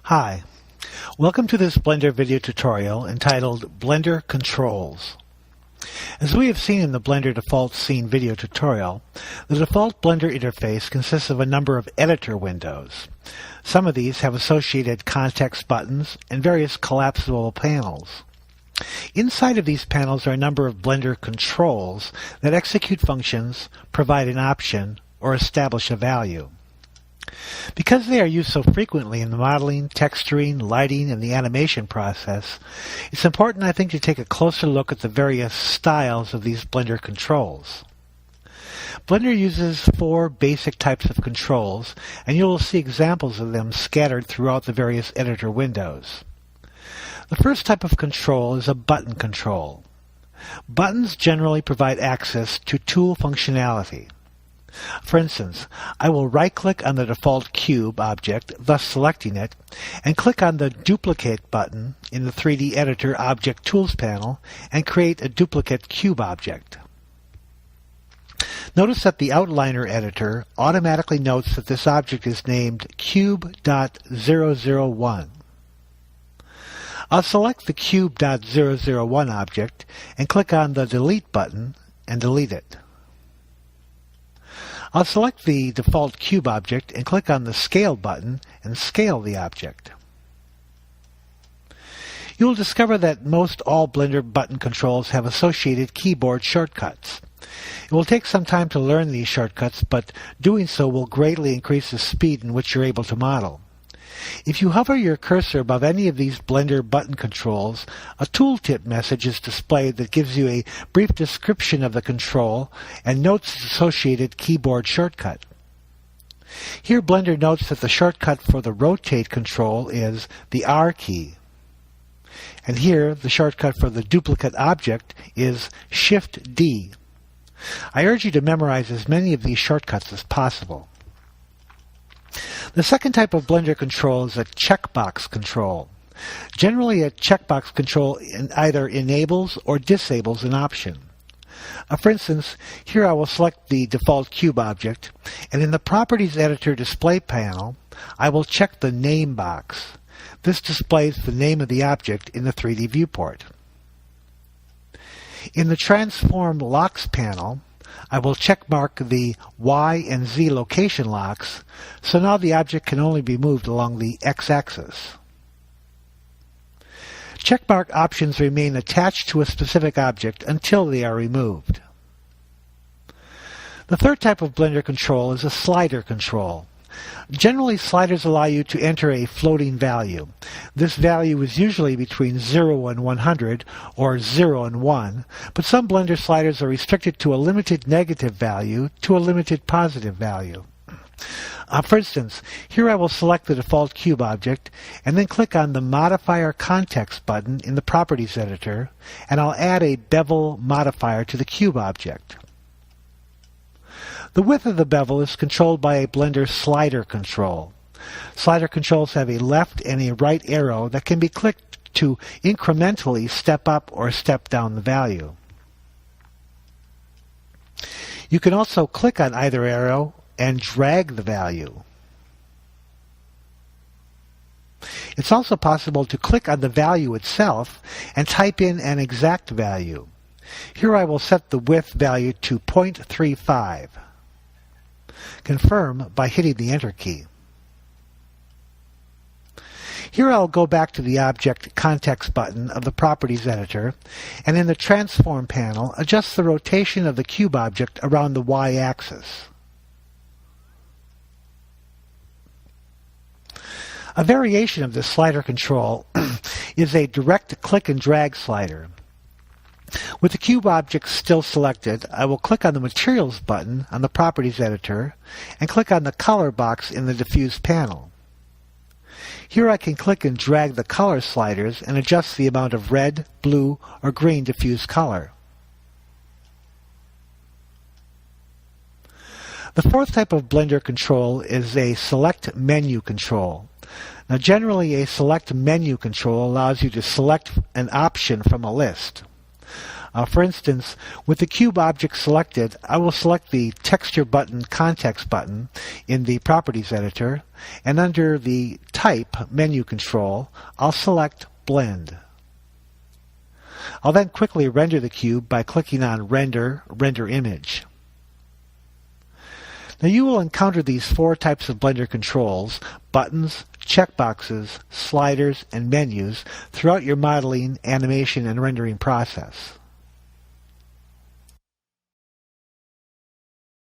Hi, welcome to this Blender video tutorial entitled Blender Controls. As we have seen in the Blender Default Scene video tutorial, the default Blender interface consists of a number of editor windows. Some of these have associated context buttons and various collapsible panels. Inside of these panels are a number of Blender controls that execute functions, provide an option, or establish a value. Because they are used so frequently in the modeling, texturing, lighting, and the animation process, it's important, I think, to take a closer look at the various styles of these Blender controls. Blender uses 4 basic types of controls, and you will see examples of them scattered throughout the various editor windows. The first type of control is a button control. Buttons generally provide access to tool functionality. For instance, I will right-click on the default cube object, thus selecting it, and click on the Duplicate button in the 3D Editor Object Tools panel and create a duplicate cube object. Notice that the Outliner editor automatically notes that this object is named Cube.001. I'll select the Cube.001 object and click on the Delete button and delete it. I'll select the default cube object and click on the Scale button and scale the object. You will discover that most all Blender button controls have associated keyboard shortcuts. It will take some time to learn these shortcuts, but doing so will greatly increase the speed in which you're able to model. If you hover your cursor above any of these Blender button controls, a tooltip message is displayed that gives you a brief description of the control and notes its associated keyboard shortcut. Here Blender notes that the shortcut for the Rotate control is the R key. And here the shortcut for the duplicate object is Shift D. I urge you to memorize as many of these shortcuts as possible. The second type of Blender control is a checkbox control. Generally, a checkbox control either enables or disables an option. For instance, here I will select the default cube object, and in the Properties Editor display panel, I will check the Name box. This displays the name of the object in the 3D viewport. In the Transform Locks panel, I will checkmark the Y and Z location locks, so now the object can only be moved along the X-axis. Checkmark options remain attached to a specific object until they are removed. The third type of Blender control is a slider control. Generally, sliders allow you to enter a floating value. This value is usually between 0 and 100 or 0 and 1, but some Blender sliders are restricted to a limited negative value to a limited positive value. For instance, here I will select the default cube object and then click on the Modifier Context button in the Properties Editor, and I'll add a bevel modifier to the cube object. The width of the bevel is controlled by a Blender slider control. Slider controls have a left and a right arrow that can be clicked to incrementally step up or step down the value. You can also click on either arrow and drag the value. It's also possible to click on the value itself and type in an exact value. Here I will set the width value to 0.35. Confirm by hitting the Enter key. Here I'll go back to the Object Context button of the Properties Editor, and in the Transform panel, adjust the rotation of the cube object around the Y-axis. A variation of this slider control is a direct click and drag slider. With the cube object still selected, I will click on the Materials button on the Properties Editor and click on the Color box in the Diffuse panel. Here I can click and drag the color sliders and adjust the amount of red, blue, or green diffuse color. The fourth type of Blender control is a Select Menu control. Now generally a Select Menu control allows you to select an option from a list. For instance, with the cube object selected, I will select the Texture Button Context button in the Properties Editor, and under the Type menu control, I'll select Blend. I'll then quickly render the cube by clicking on Render Image. Now you will encounter these four types of Blender controls: buttons, checkboxes, sliders, and menus throughout your modeling, animation, and rendering process.